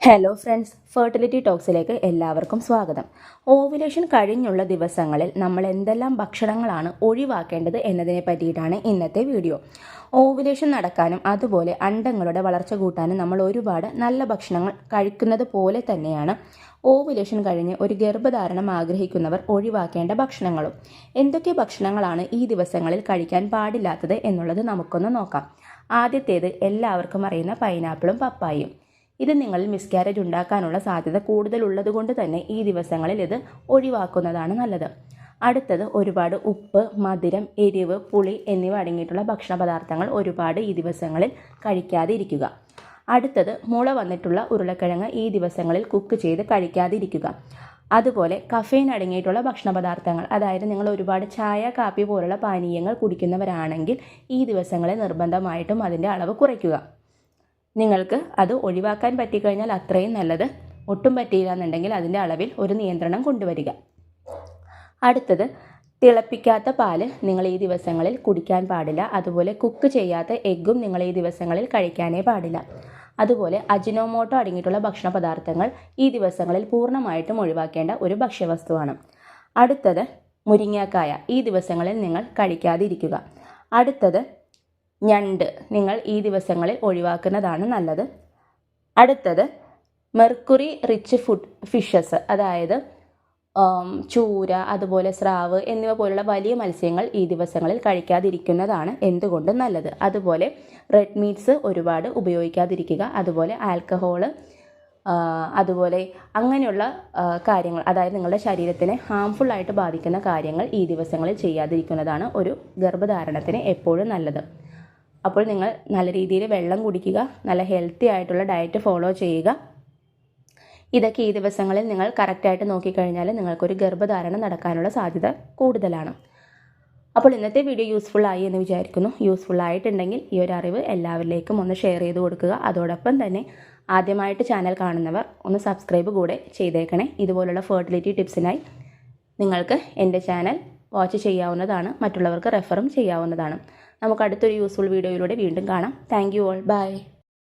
Hello friends, fertility ടോക്സിലേക്ക് എല്ലാവർക്കും സ്വാഗതം. Ovulation കഴിഞ്ഞുള്ള ദിവസങ്ങളിൽ നമ്മൾ എന്തെല്ലാം ഭക്ഷണങ്ങളാണ് ഒഴിവാക്കേണ്ടത് എന്നതിനെ പറ്റിയിട്ടാണ് ഇന്നത്തെ വീഡിയോ. ഓവുലേഷൻ നടക്കാനും അതുപോലെ അണ്ടങ്ങളുടെ വളർച്ച കൂട്ടാനും നമ്മൾ ഒരുപാട് നല്ല ഭക്ഷണങ്ങൾ കഴിക്കുന്നത് പോലെ തന്നെയാണ് ഓവുലേഷൻ കഴിഞ്ഞ് ഒരു ഗർഭധാരണം ആഗ്രഹിക്കുന്നവർ ഒഴിവാക്കേണ്ട ഭക്ഷണങ്ങളും. എന്തൊക്കെ ഭക്ഷണങ്ങളാണ് ഈ ദിവസങ്ങളിൽ കഴിക്കാൻ പാടില്ലാത്തത് എന്നുള്ളത് നമുക്കൊന്ന് നോക്കാം. ആദ്യത്തേത് എല്ലാവർക്കും അറിയുന്ന പൈനാപ്പിളും പപ്പായയും. ഇത് നിങ്ങളിൽ മിസ്കാരേജ് ഉണ്ടാക്കാനുള്ള സാധ്യത കൂടുതലുള്ളത് കൊണ്ട് തന്നെ ഈ ദിവസങ്ങളിൽ ഇത് ഒഴിവാക്കുന്നതാണ് നല്ലത്. അടുത്തത് ഒരുപാട് ഉപ്പ്, മധുരം, എരിവ്, പുളി എന്നിവ അടങ്ങിയിട്ടുള്ള ഭക്ഷണ പദാർത്ഥങ്ങൾ ഒരുപാട് ഈ ദിവസങ്ങളിൽ കഴിക്കാതെ ഇരിക്കുക. അടുത്തത് മുള വന്നിട്ടുള്ള ഉരുളക്കിഴങ്ങ് ഈ ദിവസങ്ങളിൽ കുക്ക് ചെയ്ത് കഴിക്കാതിരിക്കുക. അതുപോലെ കഫെയിൻ അടങ്ങിയിട്ടുള്ള ഭക്ഷണ പദാർത്ഥങ്ങൾ, അതായത് നിങ്ങൾ ഒരുപാട് ചായ, കാപ്പി പോലുള്ള പാനീയങ്ങൾ കുടിക്കുന്നവരാണെങ്കിൽ ഈ ദിവസങ്ങളിൽ നിർബന്ധമായിട്ടും അതിൻ്റെ അളവ് കുറയ്ക്കുക. നിങ്ങൾക്ക് അത് ഒഴിവാക്കാൻ പറ്റിക്കഴിഞ്ഞാൽ അത്രയും നല്ലത്. ഒട്ടും പറ്റിയില്ല എന്നുണ്ടെങ്കിൽ അതിൻ്റെ അളവിൽ ഒരു നിയന്ത്രണം കൊണ്ടുവരിക. അടുത്തത്, തിളപ്പിക്കാത്ത പാല് നിങ്ങൾ ഈ ദിവസങ്ങളിൽ കുടിക്കാൻ പാടില്ല. അതുപോലെ കുക്ക് ചെയ്യാത്ത എഗ്ഗും നിങ്ങൾ ഈ ദിവസങ്ങളിൽ കഴിക്കാനേ പാടില്ല. അതുപോലെ അജിനോമോട്ടോ അടങ്ങിയിട്ടുള്ള ഭക്ഷണ പദാർത്ഥങ്ങൾ ഈ ദിവസങ്ങളിൽ പൂർണ്ണമായിട്ടും ഒഴിവാക്കേണ്ട ഒരു ഭക്ഷ്യവസ്തുവാണ്. അടുത്തത്, മുരിങ്ങാക്കായ ഈ ദിവസങ്ങളിൽ നിങ്ങൾ കഴിക്കാതിരിക്കുക. അടുത്തത്, ഞണ്ട് നിങ്ങൾ ഈ ദിവസങ്ങളിൽ ഒഴിവാക്കുന്നതാണ് നല്ലത്. അടുത്തത്, മെർക്കുറി റിച്ച് ഫിഷസ്, അതായത് ചൂര, അതുപോലെ സ്രാവ് എന്നിവ പോലുള്ള വലിയ മത്സ്യങ്ങൾ ഈ ദിവസങ്ങളിൽ കഴിക്കാതിരിക്കുന്നതാണ് എന്തുകൊണ്ടും നല്ലത്. അതുപോലെ റെഡ് മീറ്റ്സ് ഒരുപാട് ഉപയോഗിക്കാതിരിക്കുക. അതുപോലെ ആൽക്കഹോള്, അതുപോലെ അങ്ങനെയുള്ള കാര്യങ്ങൾ, അതായത് നിങ്ങളുടെ ശരീരത്തിനെ ഹാംഫുൾ ആയിട്ട് ബാധിക്കുന്ന കാര്യങ്ങൾ ഈ ദിവസങ്ങളിൽ ചെയ്യാതിരിക്കുന്നതാണ് ഒരു ഗർഭധാരണത്തിന് എപ്പോഴും നല്ലത്. അപ്പോൾ നിങ്ങൾ നല്ല രീതിയിൽ വെള്ളം കുടിക്കുക, നല്ല ഹെൽത്തി ആയിട്ടുള്ള ഡയറ്റ് ഫോളോ ചെയ്യുക. ഇതൊക്കെ ഈ ദിവസങ്ങളിൽ നിങ്ങൾ കറക്റ്റായിട്ട് നോക്കിക്കഴിഞ്ഞാൽ നിങ്ങൾക്കൊരു ഗർഭധാരണം നടക്കാനുള്ള സാധ്യത കൂടുതലാണ്. അപ്പോൾ ഇന്നത്തെ വീഡിയോ യൂസ്ഫുൾ ആയി എന്ന് വിചാരിക്കുന്നു. യൂസ്ഫുൾ ആയിട്ടുണ്ടെങ്കിൽ ഈ ഒരു അറിവ് എല്ലാവരിലേക്കും ഒന്ന് ഷെയർ ചെയ്ത് കൊടുക്കുക. അതോടൊപ്പം തന്നെ ആദ്യമായിട്ട് ചാനൽ കാണുന്നവർ ഒന്ന് സബ്സ്ക്രൈബ് കൂടെ ചെയ്തേക്കണേ. ഇതുപോലുള്ള ഫെർട്ടിലിറ്റി ടിപ്സിനായി നിങ്ങൾക്ക് എൻ്റെ ചാനൽ വാച്ച് ചെയ്യാവുന്നതാണ്, മറ്റുള്ളവർക്ക് റെഫറും ചെയ്യാവുന്നതാണ്. നമുക്ക് അടുത്തൊരു യൂസ്ഫുൾ വീഡിയോയിലൂടെ വീണ്ടും കാണാം. Thank you all. ബൈ.